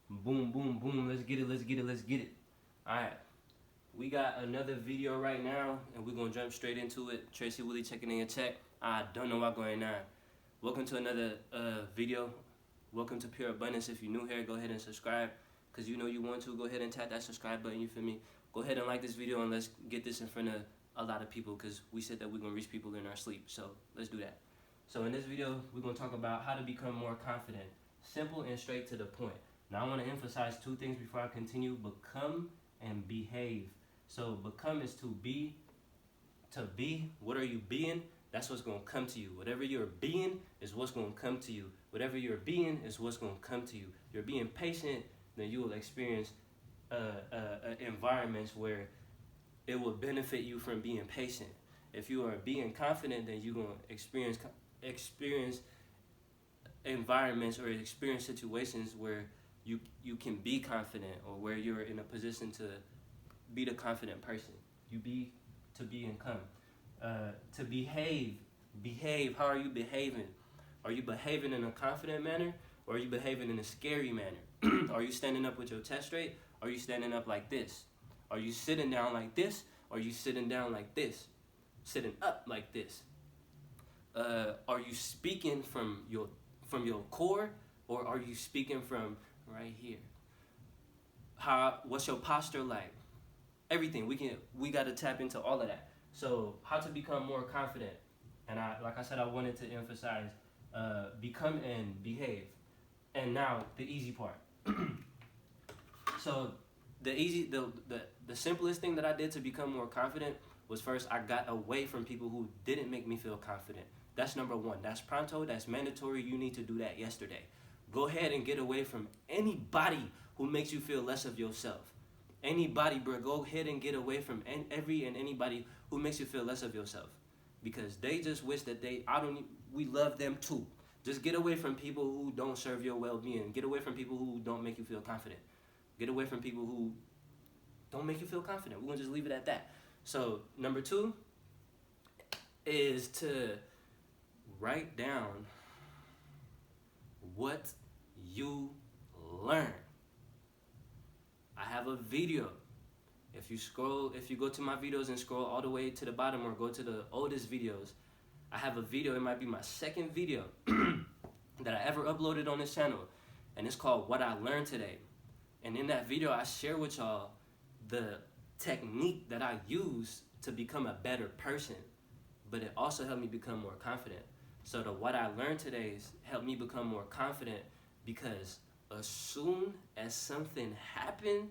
Boom, boom, boom. Let's get it, let's get it, let's get it. Alright. We got another video right now, and we're going to jump straight into it. Tracy, Willie checking in your check. I don't know what's going on. Welcome to another video. Welcome to Pure Abundance. If you're new here, go ahead and subscribe. Because you know you want to. Go ahead and tap that subscribe button, you feel me? Go ahead and like this video, and let's get this in front of a lot of people. Because we said that we're going to reach people in our sleep. So let's do that. So in this video, we're going to talk about how to become more confident. Simple and straight to the point. Now I want to emphasize two things before I continue. Become and behave. So become is to be. To be, what are you being? That's what's going to come to you. Whatever you're being is what's going to come to you. Whatever you're being is what's going to come to you. You're being patient, then you will experience environments where it will benefit you from being patient. If you are being confident, then you're going to experience environments or experience situations where you can be confident, or where you're in a position to be the confident person. You be to be and come. To behave. How are you behaving? Are you behaving in a confident manner, or are you behaving in a scary manner? Are you standing up with your chest straight? Or are you standing up like this? Are you sitting down like this? Or are you sitting down like this? Sitting up like this? Are you speaking from your core, or are you speaking from right here? What's your posture like? Everything. We got to tap into all of that. So how to become more confident, and like I said, I wanted to emphasize become and behave. And now the easy part. So the simplest thing that I did to become more confident was, first, I got away from people who didn't make me feel confident. That's number one. That's pronto. That's mandatory. You need to do that yesterday. Go ahead and get away from anybody who makes you feel less of yourself. Anybody, bro. Go ahead and get away from anybody who makes you feel less of yourself, because they just wish that we love them too. Just get away from people who don't serve your well-being. Get away from people who don't make you feel confident. Get away from people who don't make you feel confident. We're going to just leave it at that. So number two is to write down what you learn. I have a video. If you go to my videos and scroll all the way to the bottom, or go to the oldest videos, I have a video. It might be my second video that I ever uploaded on this channel, and it's called What I Learned Today. And in that video, I share with y'all the technique that I use to become a better person, but it also helped me become more confident. So the What I Learned Today helped me become more confident, because as soon as something happened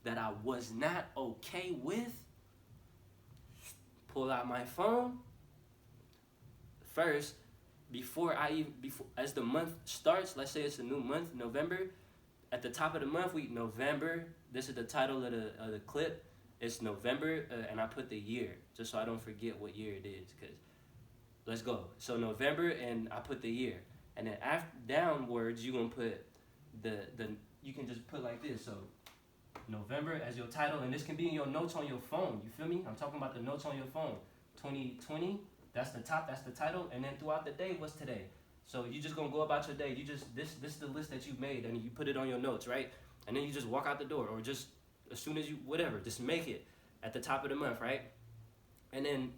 that I was not okay with, pull out my phone. First, before as the month starts, let's say it's a new month, November. At the top of the month, November. This is the title of the clip. It's November, and I put the year just so I don't forget what year it is. Cause let's go. So November, and I put the year, and then downwards you gonna put you can just put like this. So November as your title, and this can be in your notes on your phone. You feel me? I'm talking about the notes on your phone. 2020. That's the top. That's the title, and then throughout the day, what's today? So you just gonna go about your day. You just this is the list that you made, and you put it on your notes, right? And then you just walk out the door, or just as soon as just make it at the top of the month, right? And then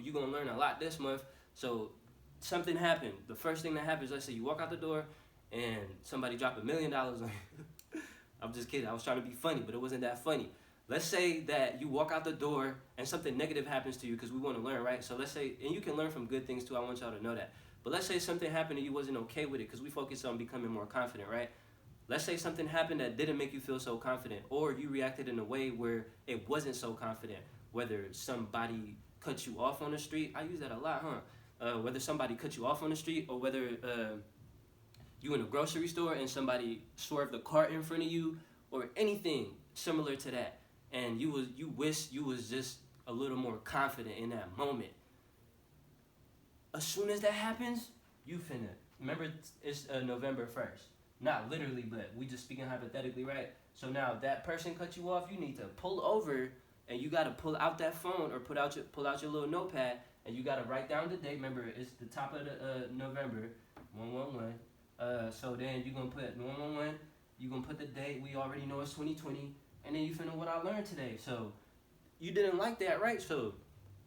you're gonna learn a lot this month. So something happened. The first thing that happens, let's say you walk out the door and somebody dropped $1 million on you. I'm just kidding. I was trying to be funny, but it wasn't that funny. Let's say that you walk out the door and something negative happens to you, because we want to learn, right? So let's say, and you can learn from good things too. I want y'all to know that. But let's say something happened and you wasn't okay with it, because we focus on becoming more confident, right? Let's say something happened that didn't make you feel so confident, or you reacted in a way where it wasn't so confident. Whether somebody cut you off on the street. I use that a lot, huh? Whether somebody cut you off on the street, or whether you in a grocery store and somebody swerved the cart in front of you, or anything similar to that, and you wish you was just a little more confident in that moment. As soon as that happens, you finna remember it's November 1st. Not literally, but we just speaking hypothetically, right? So now that person cut you off, you need to pull over, and you gotta pull out that phone, or pull out your little notepad, and you gotta write down the date. Remember, it's the top of the November, 111. So then you're gonna put 111, You gonna put the date. We already know it's 2020, and then you finna what I learned today. So you didn't like that, right? So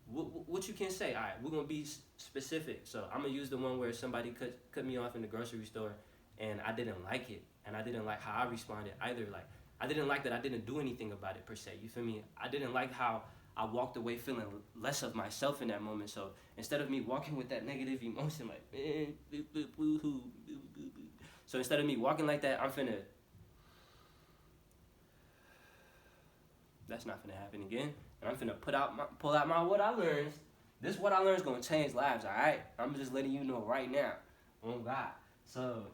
what you can say? All right, we're gonna be specific. So I'm gonna use the one where somebody cut me off in the grocery store, and I didn't like it, and I didn't like how I responded either. Like I didn't like that I didn't do anything about it per se. You feel me? I didn't like how I walked away feeling less of myself in that moment. So instead of me walking with that negative emotion, like man, so instead of me walking like that, I'm finna. That's not finna happen again. And I'm finna pull out my what I learned. This what I learned is gonna change lives, alright? I'm just letting you know right now. Oh God. So,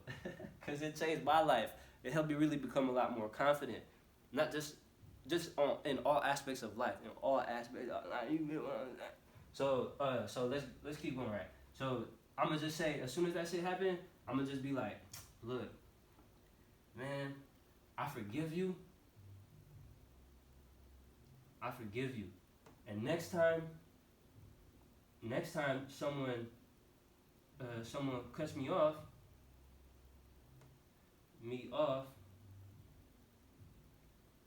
cause it changed my life. It helped me really become a lot more confident. Not just in all aspects of life. In all aspects of life. So let's keep going, right? So I'm gonna just say, as soon as that shit happened, I'm gonna just be like, look, man, I forgive you. I forgive you. And next time someone cuts me off,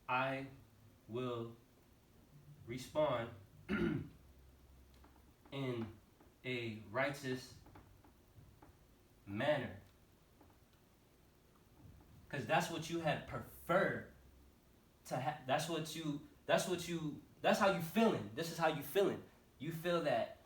I will respond in a righteous manner. Because that's what you had preferred to have. That's how you feeling. This is how you feeling. You feel that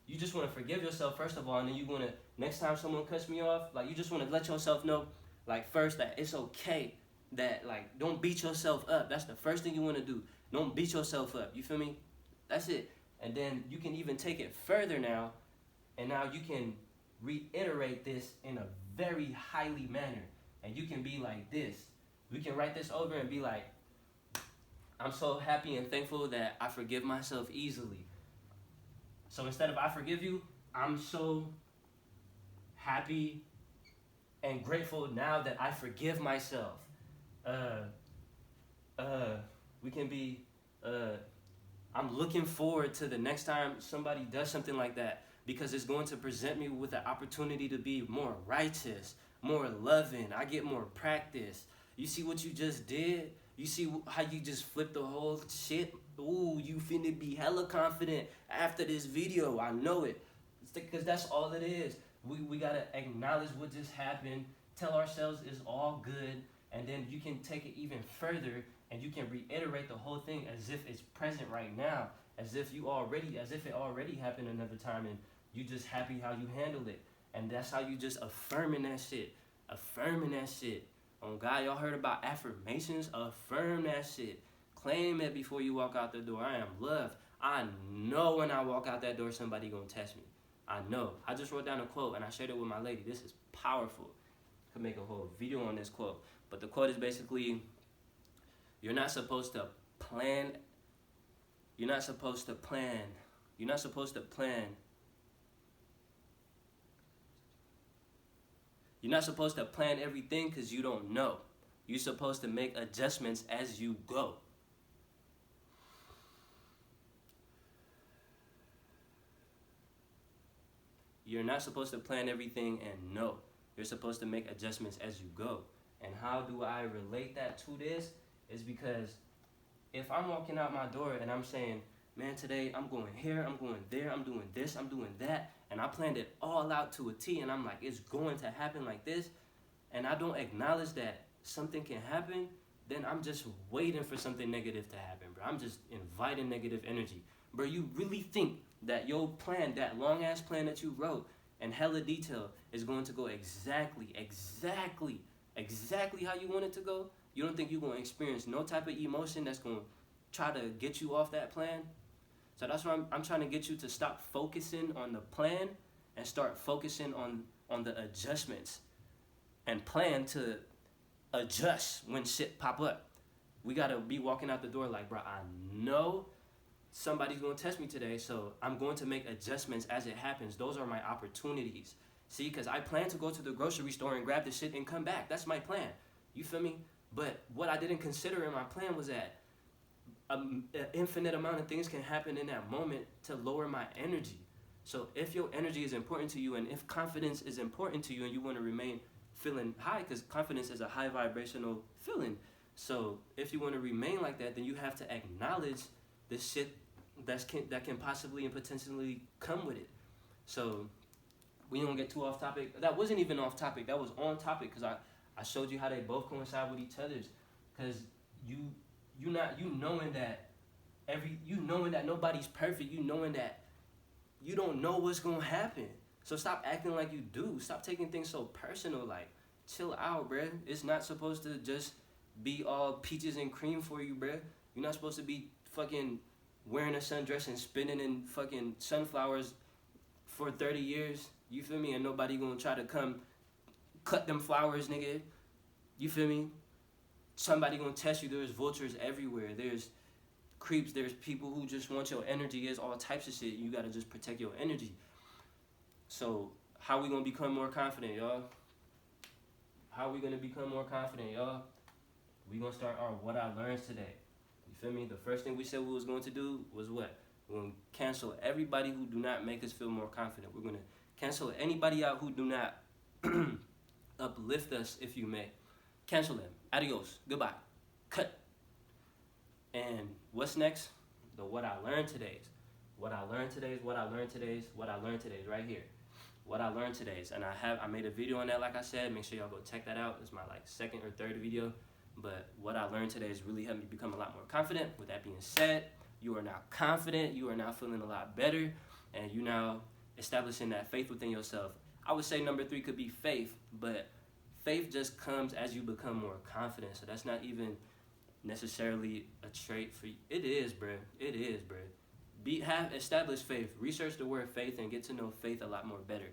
you just want to forgive yourself first of all, and then you want to, next time someone cuts me off, like you just want to let yourself know, like first that it's okay, that like don't beat yourself up. That's the first thing you want to do. Don't beat yourself up. You feel me? That's it. And then you can even take it further now, and now you can reiterate this in a very highly manner, and you can be like this. We can write this over and be like, I'm so happy and thankful that I forgive myself easily. So instead of I forgive you, I'm so happy and grateful now that I forgive myself. We can be, I'm looking forward to the next time somebody does something like that, because it's going to present me with the opportunity to be more righteous, more loving. I get more practice. You see what you just did? You see how you just flipped the whole shit? Ooh, you finna be hella confident after this video. I know it. Because that's all it is. We gotta acknowledge what just happened, tell ourselves it's all good, and then you can take it even further, and you can reiterate the whole thing as if it's present right now, as if it already happened another time, and you just happy how you handled it. And that's how you just affirming that shit. Oh God, y'all heard about affirmations? Affirm that shit. Claim it before you walk out the door. I am loved. I know when I walk out that door, somebody gonna test me. I know. I just wrote down a quote and I shared it with my lady. This is powerful. Could make a whole video on this quote. But the quote is basically, you're not supposed to plan. You're not supposed to plan everything because you don't know. You're supposed to make adjustments as you go. You're not supposed to plan everything and know. You're supposed to make adjustments as you go. And how do I relate that to this? Is because if I'm walking out my door and I'm saying, man, today I'm going here, I'm going there, I'm doing this, I'm doing that, and I planned it all out to a T, and I'm like, it's going to happen like this, and I don't acknowledge that something can happen, then I'm just waiting for something negative to happen, bro. I'm just inviting negative energy. Bro, you really think that your plan, that long-ass plan that you wrote and hella detail is going to go exactly how you want it to go? You don't think you're going to experience no type of emotion that's going to try to get you off that plan? So that's why I'm trying to get you to stop focusing on the plan and start focusing on the adjustments, and plan to adjust when shit pop up. We got to be walking out the door like, bro, I know somebody's going to test me today, so I'm going to make adjustments as it happens. Those are my opportunities. See, because I plan to go to the grocery store and grab the shit and come back. That's my plan. You feel me? But what I didn't consider in my plan was that an infinite amount of things can happen in that moment to lower my energy. So if your energy is important to you, and if confidence is important to you, and you want to remain feeling high, because confidence is a high vibrational feeling. So if you want to remain like that, then you have to acknowledge the shit that can possibly and potentially come with it. So we don't get too off topic. That wasn't even off topic. That was on topic, because I showed you how they both coincide with each other's. Because you knowing that nobody's perfect. You knowing that you don't know what's gonna happen. So stop acting like you do. Stop taking things so personal. Like, chill out, bruh. It's not supposed to just be all peaches and cream for you, bruh. You're not supposed to be fucking wearing a sundress and spinning in fucking sunflowers for 30 years. You feel me? And nobody gonna try to come cut them flowers, nigga. You feel me? Somebody gonna test you. There's vultures everywhere. There's creeps. There's people who just want your energy. There's all types of shit. You gotta just protect your energy. So how we gonna become more confident, y'all? How we gonna become more confident, y'all? We gonna start our what I learned today. You feel me? The first thing we said we was going to do was what? We're gonna cancel everybody who do not make us feel more confident. We're gonna cancel anybody out who do not uplift us, if you may. Cancel them. Adios. Goodbye. Cut. And what's next? The what I learned today's. What I learned today's, what I learned today's, what I learned today's, right here. What I learned today's. And I made a video on that, like I said. Make sure y'all go check that out. It's my second or third video. But what I learned today has really helped me become a lot more confident. With that being said, you are now confident. You are now feeling a lot better. And you now establishing that faith within yourself. I would say number 3 could be faith. But faith just comes as you become more confident. So that's not even necessarily a trait for you. It is, bruh. It is, bruh. Have established faith. Research the word faith and get to know faith a lot more better.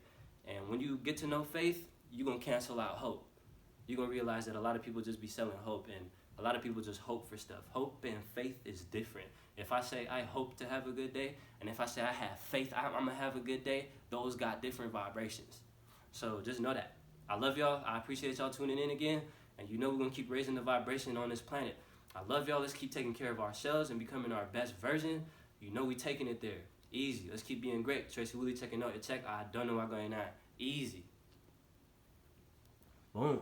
And when you get to know faith, you're going to cancel out hope. You're going to realize that a lot of people just be selling hope, and a lot of people just hope for stuff. Hope and faith is different. If I say I hope to have a good day, and if I say I have faith I'm going to have a good day, those got different vibrations. So just know that. I love y'all. I appreciate y'all tuning in again. And you know we're going to keep raising the vibration on this planet. I love y'all. Let's keep taking care of ourselves and becoming our best version. You know we taking it there. Easy. Let's keep being great. Tracy, Willie, checking out your check. I don't know what's going on. Easy. Boom.